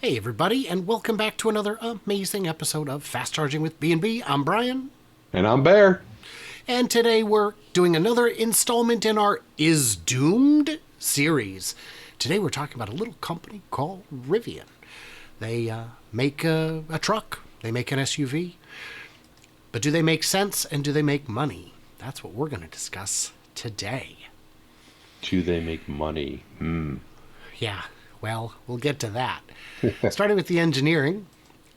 Hey everybody, and welcome back to another amazing episode of Fast Charging with B&B. I'm Brian, And I'm Bear. and today we're doing another installment in our Is Doomed series. Today we're talking about a little company called Rivian. They make a truck, they make an SUV, but do they make sense and do they make money? That's what we're going to discuss today. Do they make money? Yeah, well, we'll get to that. Starting with the engineering,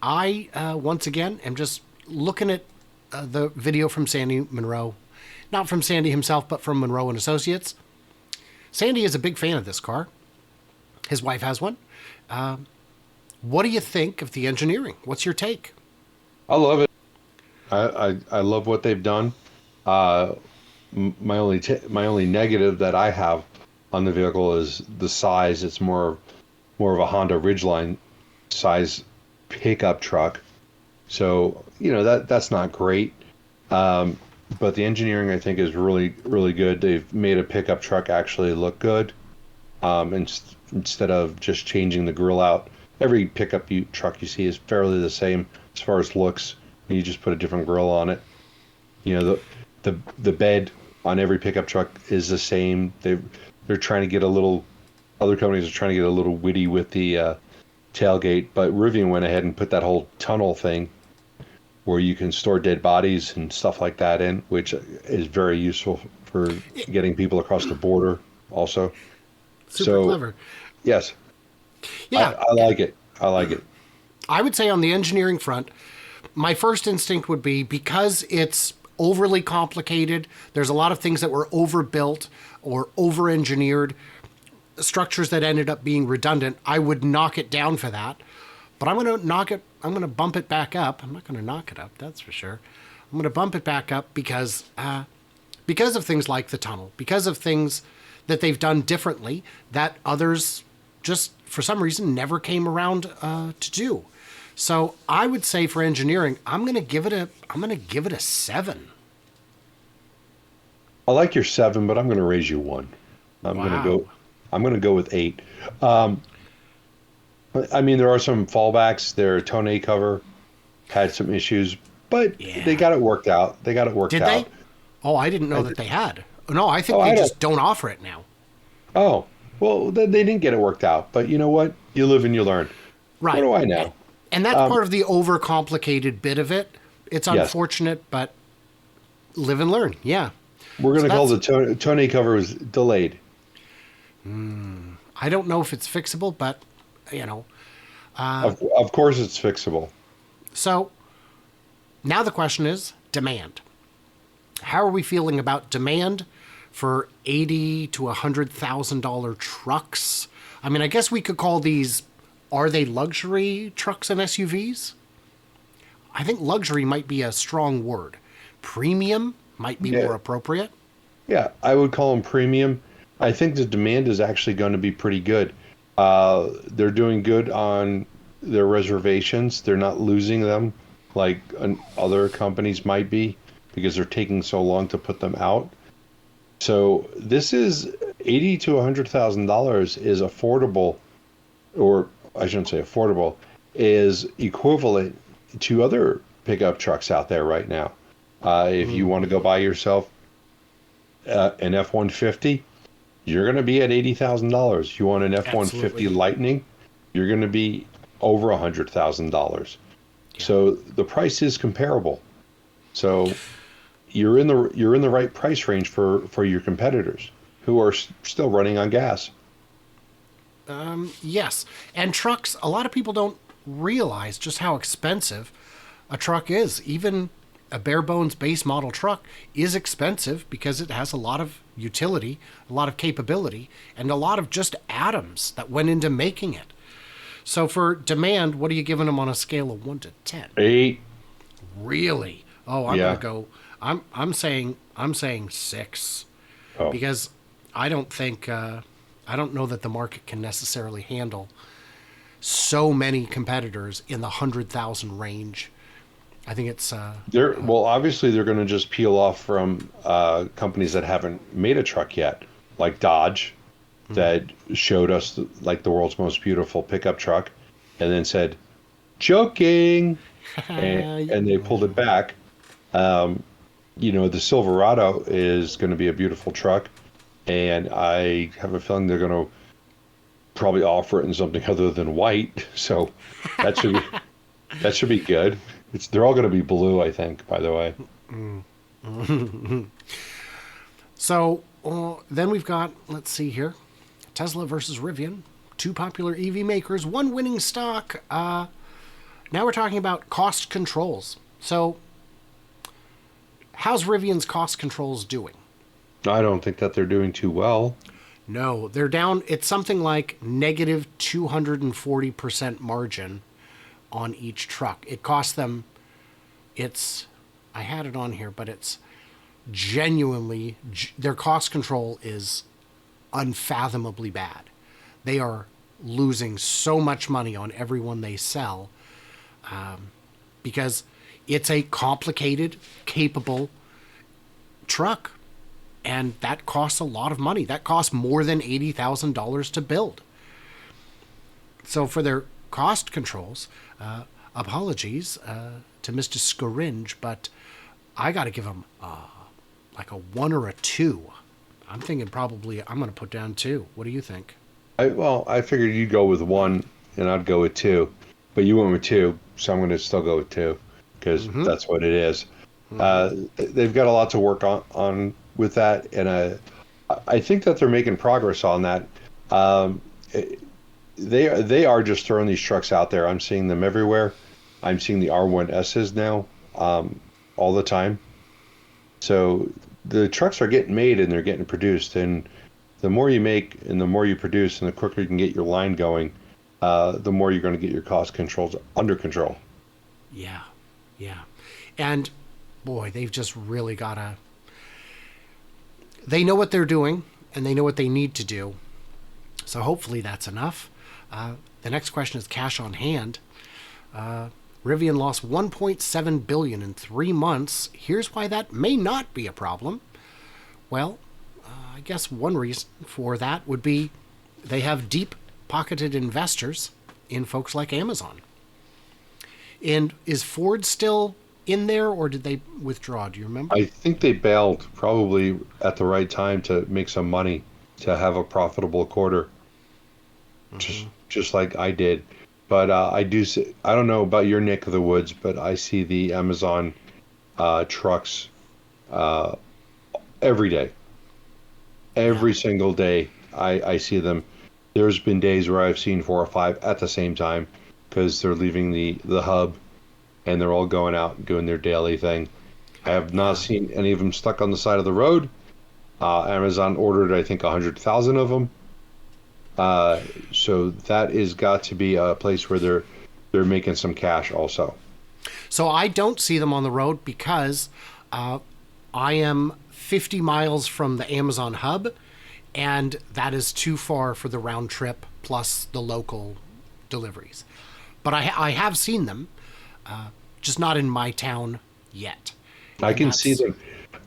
I, once again, am just looking at the video from Sandy Monroe. Not from Sandy himself, but from Monroe and Associates. Sandy is a big fan of this car. His wife has one. What do you think of the engineering? What's your take? I love it. I love what they've done. My only negative that I have on the vehicle is the size. It's more of a Honda Ridgeline size pickup truck. So, that's not great. But the engineering, I think, is really, really good. They've made a pickup truck actually look good. Instead of just changing the grill out, every truck you see is fairly the same as far as looks. You just put a different grill on it. The bed on every pickup truck is the same. They're trying to get a little. Other companies are trying to get a little witty with the tailgate, but Rivian went ahead and put that whole tunnel thing where you can store dead bodies and stuff like that in, which is very useful for getting people across the border also. Super clever. Yes. Yeah. I like it. I like it. I would say on the engineering front, my first instinct would be because it's overly complicated, there's a lot of things that were overbuilt or over-engineered, structures that ended up being redundant, I would knock it down for that. But I'm going to bump it back up. I'm not going to knock it up, that's for sure. I'm going to bump it back up because of things like the tunnel, because of things that they've done differently that others just, for some reason, never came around to do. So I would say for engineering, I'm going to give it a 7. I like your 7, but I'm going to raise you 1. I'm going to go with 8. I mean, there are some fallbacks. Their tonneau cover had some issues, but they got it worked out. Did they? Oh, I didn't know that they had. No, I think they just don't offer it now. Oh, well, they didn't get it worked out. But you know what? You live and you learn. Right. What do I know? And that's part of the overcomplicated bit of it. It's unfortunate, but live and learn. Yeah. We're going to call the tonneau cover was delayed. I don't know if it's fixable, but, Of course it's fixable. So now the question is demand. How are we feeling about demand for $80,000 to $100,000 trucks? I mean, I guess we could call these, are they luxury trucks and SUVs? I think luxury might be a strong word. Premium might be more appropriate. Yeah, I would call them premium. I think the demand is actually going to be pretty good. They're doing good on their reservations. They're not losing them like other companies might be because they're taking so long to put them out. So this is $80,000 to $100,000 is affordable, or I shouldn't say affordable, is equivalent to other pickup trucks out there right now. If you want to go buy yourself an F-150, you're going to be at $80,000. You want an F-150 Lightning, you're going to be over $100,000. Yeah. So the price is comparable. So you're in the right price range for your competitors who are still running on gas. Yes. And trucks, a lot of people don't realize just how expensive a truck is. Even a bare bones base model truck is expensive because it has a lot of utility, a lot of capability, and a lot of just atoms that went into making it. So for demand, what are you giving them on a scale of 1 to 10? 8. Really? Oh, I'm gonna go. I'm saying 6 because I don't think I don't know that the market can necessarily handle so many competitors in the 100,000 range. I think it's obviously they're going to just peel off from companies that haven't made a truck yet, like Dodge, that showed us the world's most beautiful pickup truck, and then said, "Joking," and they pulled it back. Um, the Silverado is going to be a beautiful truck, and I have a feeling they're going to probably offer it in something other than white. So that should be that should be good. They're all going to be blue, I think. By the way, So then we've got, let's see here, Tesla versus Rivian, two popular EV makers, one winning stock. Now we're talking about cost controls. So how's Rivian's cost controls doing? I don't think that they're doing too well. No, they're down. It's something like negative 240% margin on each truck. It costs them, I had it on here, but it's genuinely, their cost control is unfathomably bad. They are losing so much money on everyone they sell because it's a complicated, capable truck. And that costs a lot of money. That costs more than $80,000 to build. So for their cost controls, apologies to Mr. Scoringe, but I got to give them like a 1 or a 2. I'm thinking probably I'm going to put down 2. What do you think? I figured you'd go with 1 and I'd go with 2, but you went with 2, so I'm going to still go with 2 because that's what it is. They've got a lot to work on with that, and I think that they're making progress on that. They are just throwing these trucks out there. I'm seeing them everywhere. I'm seeing the R1Ss now all the time. So the trucks are getting made and they're getting produced, and the more you make and the more you produce and the quicker you can get your line going, the more you're going to get your cost controls under control. Yeah. And boy, they've just really got to... They know what they're doing, and they know what they need to do. So hopefully that's enough. The next question is cash on hand. Rivian lost $1.7 billion in 3 months. Here's why that may not be a problem. Well, I guess one reason for that would be they have deep-pocketed investors in folks like Amazon. And is Ford still in there, or did they withdraw? Do you remember? I think they bailed probably at the right time to make some money, to have a profitable quarter, just like I did. But I do see, I don't know about your neck of the woods, but I see the Amazon trucks every day. Every single day I see them. There's been days where I've seen 4 or 5 at the same time because they're leaving the hub and they're all going out and doing their daily thing. I have not seen any of them stuck on the side of the road. Amazon ordered, I think, 100,000 of them. So that is got to be a place where they're making some cash also. So I don't see them on the road because I am 50 miles from the Amazon hub, and that is too far for the round trip plus the local deliveries. But I have seen them, just not in my town yet. I can see them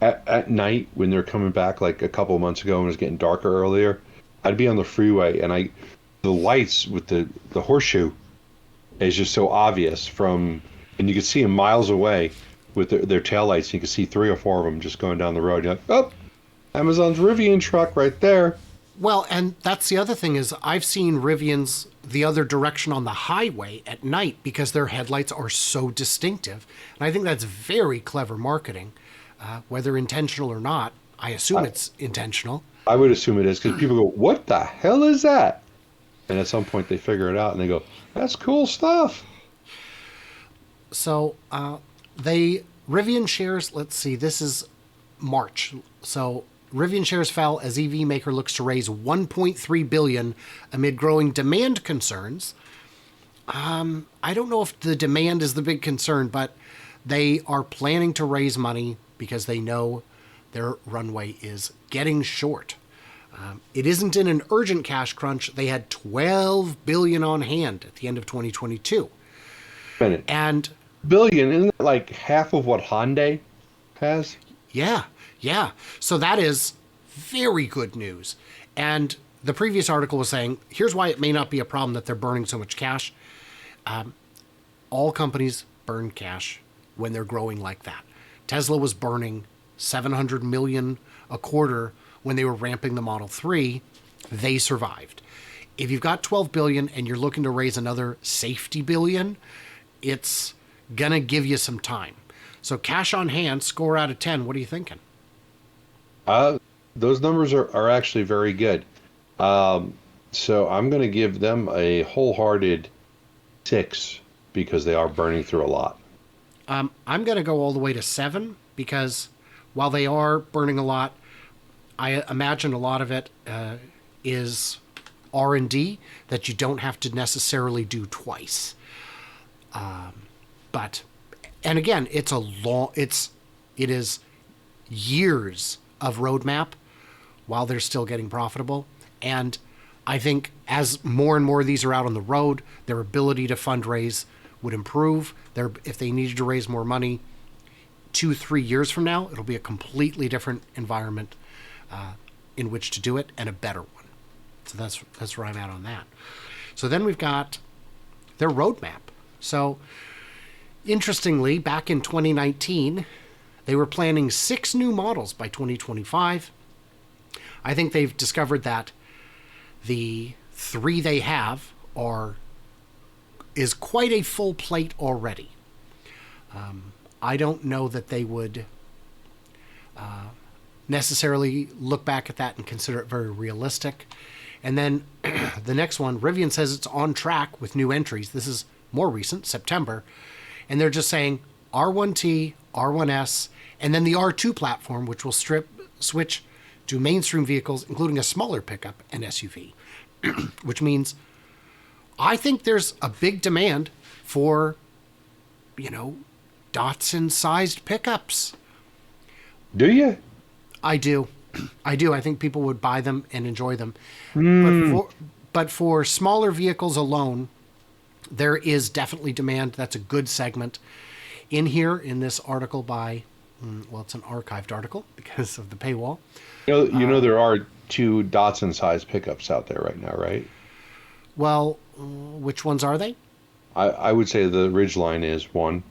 at night when they're coming back, like a couple of months ago when it was getting darker earlier. I'd be on the freeway, and the lights with the horseshoe is just so obvious and you could see them miles away with their taillights. You could see 3 or 4 of them just going down the road. You're like, oh, Amazon's Rivian truck right there. Well, and that's the other thing is I've seen Rivians the other direction on the highway at night because their headlights are so distinctive. And I think that's very clever marketing, whether intentional or not. I assume it's intentional. I would assume it is because people go, what the hell is that? And at some point they figure it out and they go, that's cool stuff. So Rivian shares, let's see, this is March. So Rivian shares fell as EV maker looks to raise $1.3 billion amid growing demand concerns. I don't know if the demand is the big concern, but they are planning to raise money because they know their runway is getting short. It isn't in an urgent cash crunch. They had $12 billion on hand at the end of 2022. And billion, isn't it like half of what Hyundai has? Yeah. So that is very good news. And the previous article was saying, here's why it may not be a problem that they're burning so much cash. All companies burn cash when they're growing like that. Tesla was burning 700 million a quarter when they were ramping the Model 3. They survived. If you've got 12 billion and you're looking to raise another safety billion, it's gonna give you some time. So cash on hand, score out of 10. What are you thinking? Those numbers are actually very good. So I'm going to give them a wholehearted 6 because they are burning through a lot. I'm going to go all the way to 7 because while they are burning a lot, I imagine a lot of it is R&D that you don't have to necessarily do twice. But, and again, it is years of roadmap while they're still getting profitable. And I think as more and more of these are out on the road, their ability to fundraise would improve. If they needed to raise more money 2-3 years from now, it'll be a completely different environment in which to do it, and a better one. So that's where I'm at on that. So then we've got their roadmap. So interestingly, back in 2019, they were planning 6 new models by 2025. I think they've discovered that the 3 they have is quite a full plate already. I don't know that they would necessarily look back at that and consider it very realistic. And then the next one, Rivian says it's on track with new entries. This is more recent, September. And they're just saying R1T, R1S, and then the R2 platform, which will switch to mainstream vehicles, including a smaller pickup and SUV, which means I think there's a big demand for, Datsun-sized pickups. Do you? I do. I do. I think people would buy them and enjoy them. But for smaller vehicles alone, there is definitely demand. That's a good segment. In here, in this article by, it's an archived article because of the paywall. There are 2 Datsun-sized pickups out there right now, right? Well, which ones are they? I would say the Ridgeline is one.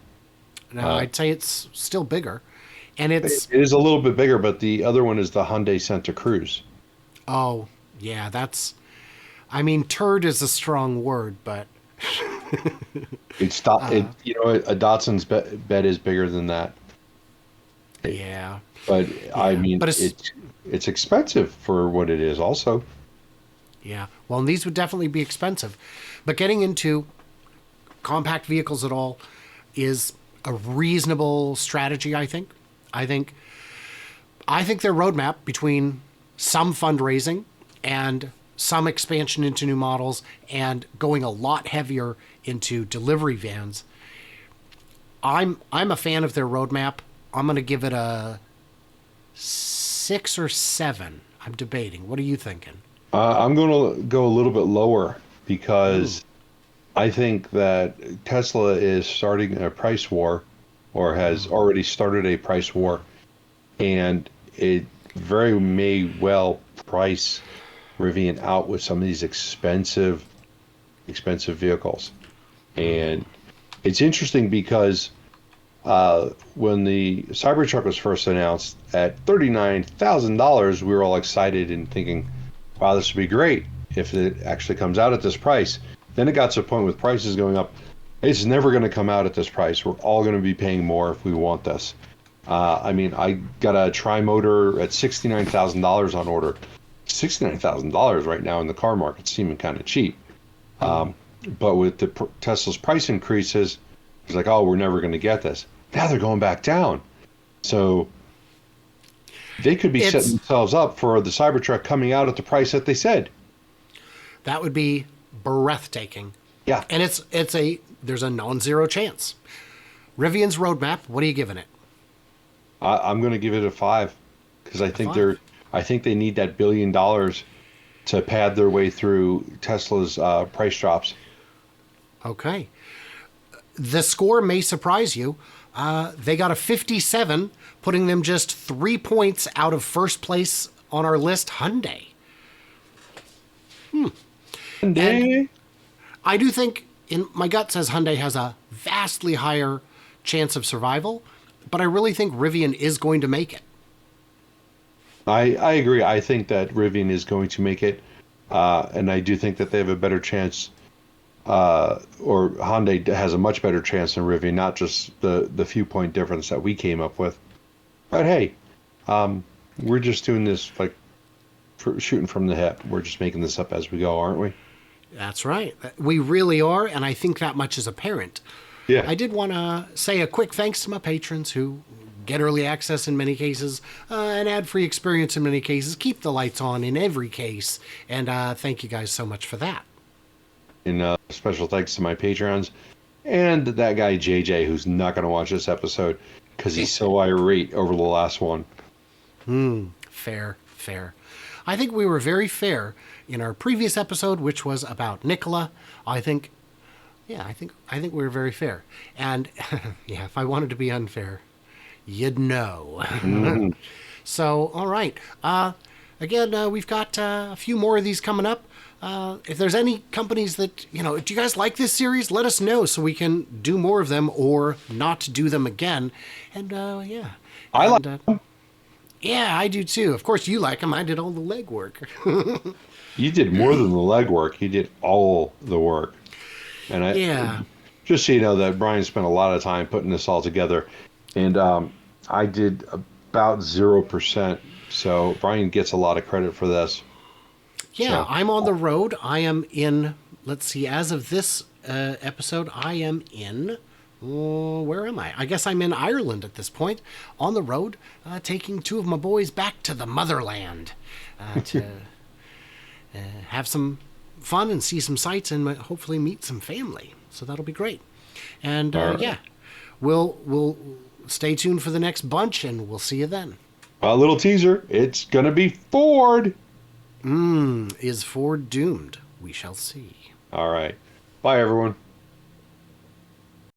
No, I'd say it's still bigger. And it is a little bit bigger, but the other one is the Hyundai Santa Cruz. Oh, yeah, turd is a strong word, but a Datsun's bed is bigger than that. Yeah. But it's expensive for what it is also. Yeah. Well, and these would definitely be expensive. But getting into compact vehicles at all is a reasonable strategy, I think. I think their roadmap between some fundraising and some expansion into new models and going a lot heavier into delivery vans, I'm a fan of their roadmap. I'm going to give it a 6 or 7. I'm debating. What are you thinking? I'm going to go a little bit lower because I think that Tesla is starting a price war, or has already started a price war, and it very may well price Rivian out with some of these expensive vehicles. And it's interesting because when the Cybertruck was first announced at $39,000, we were all excited and thinking, wow, this would be great if it actually comes out at this price. Then it got to a point with prices going up. It's never going to come out at this price. We're all going to be paying more if we want this. I got a tri-motor at $69,000 on order. $69,000 right now in the car market seeming kind of cheap. But with the Tesla's price increases, it's like, oh, we're never going to get this. Now they're going back down. So they could be setting themselves up for the Cybertruck coming out at the price that they said. That would be breathtaking. Yeah. And there's a non-zero chance. Rivian's roadmap, what are you giving it? I'm going to give it a 5 because I think they need that $1 billion to pad their way through Tesla's price drops. Okay. The score may surprise you. They got a 57, putting them just 3 points out of first place on our list, Hyundai. Hyundai? I do think in my gut says Hyundai has a vastly higher chance of survival, but I really think Rivian is going to make it. I agree. I think that Rivian is going to make it, and I do think that they have a better chance, or Hyundai has a much better chance than Rivian, not just the few point difference that we came up with. But hey, we're just doing this like shooting from the hip. We're just making this up as we go, aren't we? That's right. We really are, and I think that much is apparent. Yeah. I did want to say a quick thanks to my patrons who get early access in many cases, an ad-free experience in many cases, keep the lights on in every case, and thank you guys so much for that. And special thanks to my Patreons and that guy JJ, who's not going to watch this episode because he's so irate over the last one. Fair. I think we were very fair in our previous episode, which was about Nicola. I think we were very fair. And yeah, if I wanted to be unfair, you'd know. So, all right. Again, we've got a few more of these coming up. If there's any companies that, do you guys like this series? Let us know so we can do more of them or not do them again. And, yeah. I like them. Yeah, I do too. Of course, you like them. I did all the legwork. You did more than the legwork. You did all the work. And just so you know that Brian spent a lot of time putting this all together. And I did about 0%. So Brian gets a lot of credit for this. Yeah, so. I'm on the road. I am in, let's see, as of this episode, I am in, where am I? I guess I'm in Ireland at this point, on the road, taking two of my boys back to the motherland to have some fun and see some sights and hopefully meet some family. So that'll be great. And right. Yeah, we'll stay tuned for the next bunch and we'll see you then. A little teaser. It's going to be Ford. Is Ford doomed? We shall see. All right. Bye, everyone.